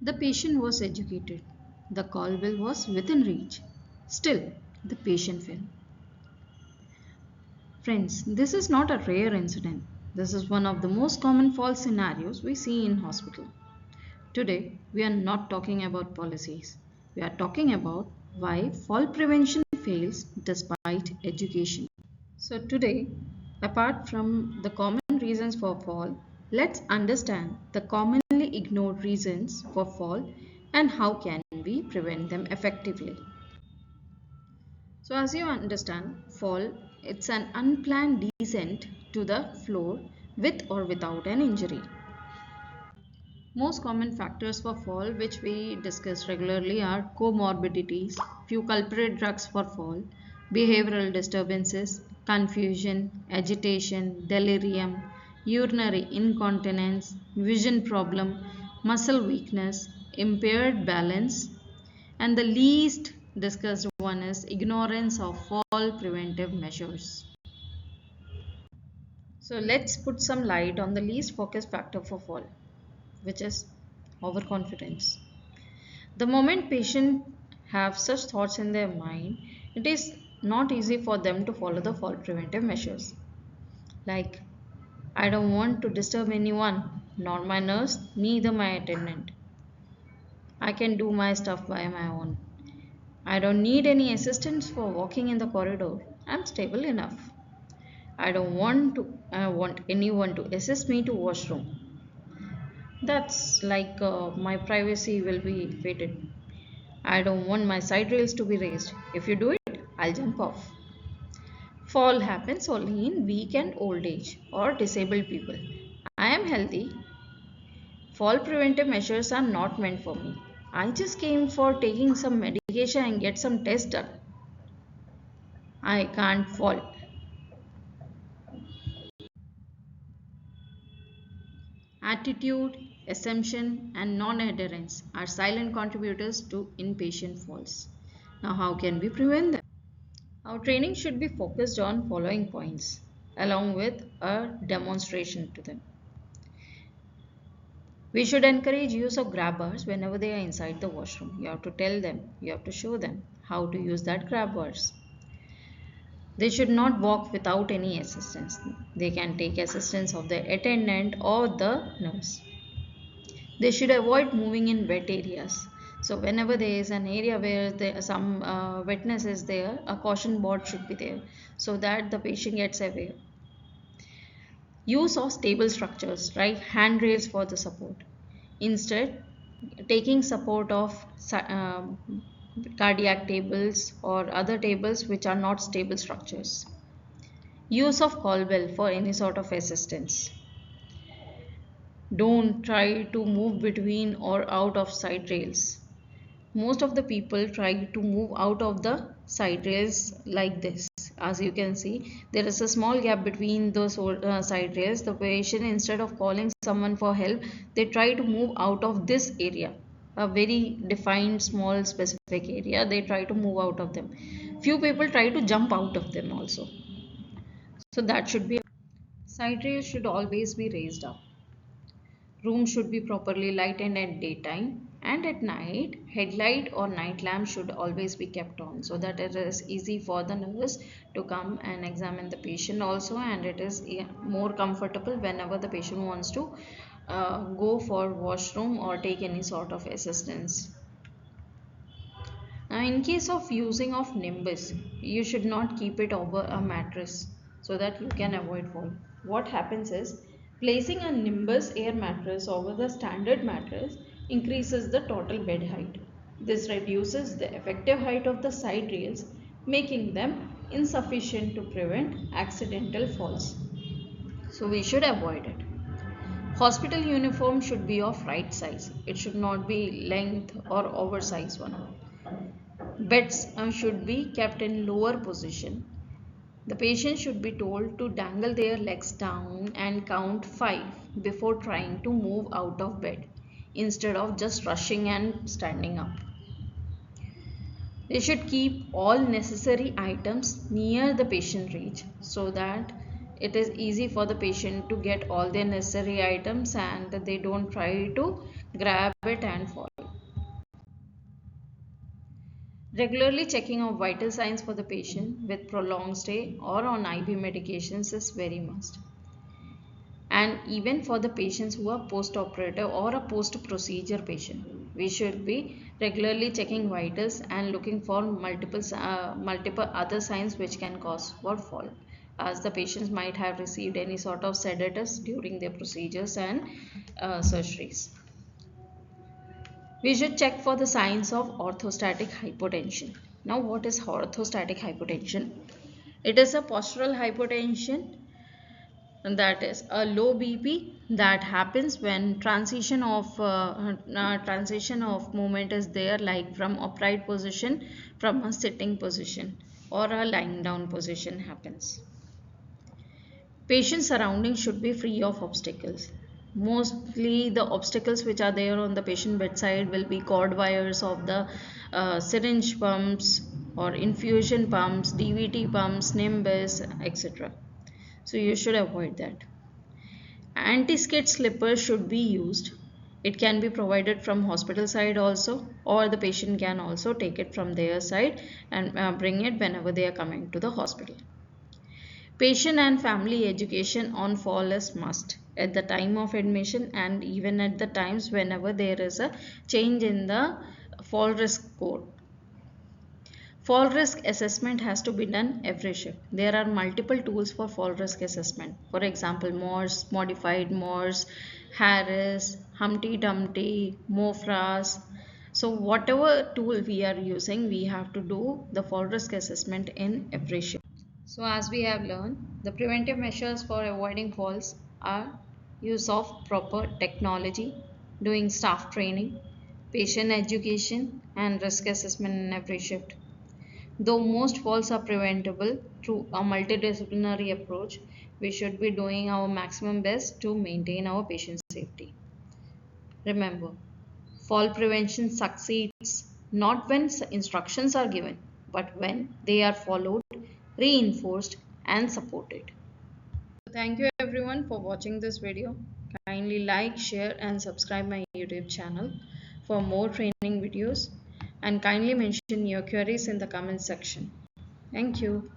The patient was educated. The call bell was within reach. Still, the patient fell. Friends, this is not a rare incident. This is one of the most common fall scenarios we see in hospital. Today, we are not talking about policies. We are talking about why fall prevention fails despite education. So today, apart from the common reasons for fall, let's understand the commonly ignored reasons for fall and how can we prevent them effectively. So as you understand, fall, it's an unplanned descent to the floor with or without an injury. Most common factors for fall which we discuss regularly are comorbidities, few culprit drugs for fall, behavioral disturbances, confusion, agitation, delirium, urinary incontinence, vision problem, muscle weakness, impaired balance, and the least discussed one is ignorance of fall preventive measures. So let's put some light on the least focused factor for fall, which is overconfidence. The moment patients have such thoughts in their mind, it is not easy for them to follow the fall preventive measures. Like, I don't want to disturb anyone, nor my nurse, neither my attendant. I can do my stuff by my own. I don't need any assistance for walking in the corridor. I'm stable enough. I want anyone to assist me to washroom. That's like my privacy will be invaded. I don't want my side rails to be raised. If you do it, I'll jump off. Fall happens only in weak and old age or disabled people. I am healthy. Fall preventive measures are not meant for me. I just came for taking some medication and get some tests done. I can't fall. Attitude, assumption, and non adherence are silent contributors to inpatient falls. Now, how can we prevent them? Our training should be focused on following points along with a demonstration to them. We should encourage use of grab bars whenever they are inside the washroom. You have to tell them, you have to show them how to use that grab bars. They should not walk without any assistance. They can take assistance of the attendant or the nurse. They should avoid moving in wet areas. So whenever there is an area where some wetness is there, a caution board should be there so that the patient gets aware. Use of stable structures, right? Handrails for the support. Instead, taking support of cardiac tables or other tables which are not stable structures. Use of call bell for any sort of assistance. Don't try to move between or out of side rails. Most of the people try to move out of the side rails like this. As you can see, there is a small gap between those side rails. The patient, instead of calling someone for help, they try to move out of this area, a very defined small specific area. They try to move out of them. Few people try to jump out of them also. So that should be, side rails should always be raised up. Room should be properly lighted at daytime, and at night headlight or night lamp should always be kept on so that it is easy for the nurse to come and examine the patient also, and it is more comfortable whenever the patient wants to go for washroom or take any sort of assistance. Now, in case of using of nimbus, you should not keep it over a mattress so that you can avoid fall. What happens is, placing a nimbus air mattress over the standard mattress increases the total bed height. This reduces the effective height of the side rails, making them insufficient to prevent accidental falls. So we should avoid it. Hospital uniform should be of right size. It should not be length or oversized one. Beds should be kept in lower position. The patient should be told to dangle their legs down and count 5 before trying to move out of bed instead of just rushing and standing up. They should keep all necessary items near the patient reach so that it is easy for the patient to get all their necessary items and they don't try to grab it and fall. Regularly checking of vital signs for the patient with prolonged stay or on IV medications is very must. And even for the patients who are post-operative or a post-procedure patient, we should be regularly checking vitals and looking for multiple other signs which can cause for fall, as the patients might have received any sort of sedatives during their procedures and surgeries. We should check for the signs of orthostatic hypotension. Now, what is orthostatic hypotension? It is a postural hypotension, and that is a low BP that happens when transition of movement is there, like from upright position, from a sitting position or a lying down position happens. Patient surroundings should be free of obstacles. Mostly the obstacles which are there on the patient bedside will be cord wires of the syringe pumps or infusion pumps, DVT pumps, nimbus, etc. So you should avoid that. Anti-skid slippers should be used. It can be provided from hospital side also, or the patient can also take it from their side and bring it whenever they are coming to the hospital. Patient and family education on fall is must at the time of admission and even at the times whenever there is a change in the fall risk code. Fall risk assessment has to be done every shift. There are multiple tools for fall risk assessment. For example, Morse, modified Morse, Harris, Humpty Dumpty, Mofras. So whatever tool we are using, we have to do the fall risk assessment in every shift. So as we have learned, the preventive measures for avoiding falls are use of proper technology, doing staff training, patient education, and risk assessment in every shift. Though most falls are preventable through a multidisciplinary approach, we should be doing our maximum best to maintain our patient safety. Remember, fall prevention succeeds not when instructions are given, but when they are followed, reinforced, and supported. Thank you everyone for watching this video. Kindly like, share, and subscribe my YouTube channel for more training videos, and kindly mention your queries in the comment section. Thank you.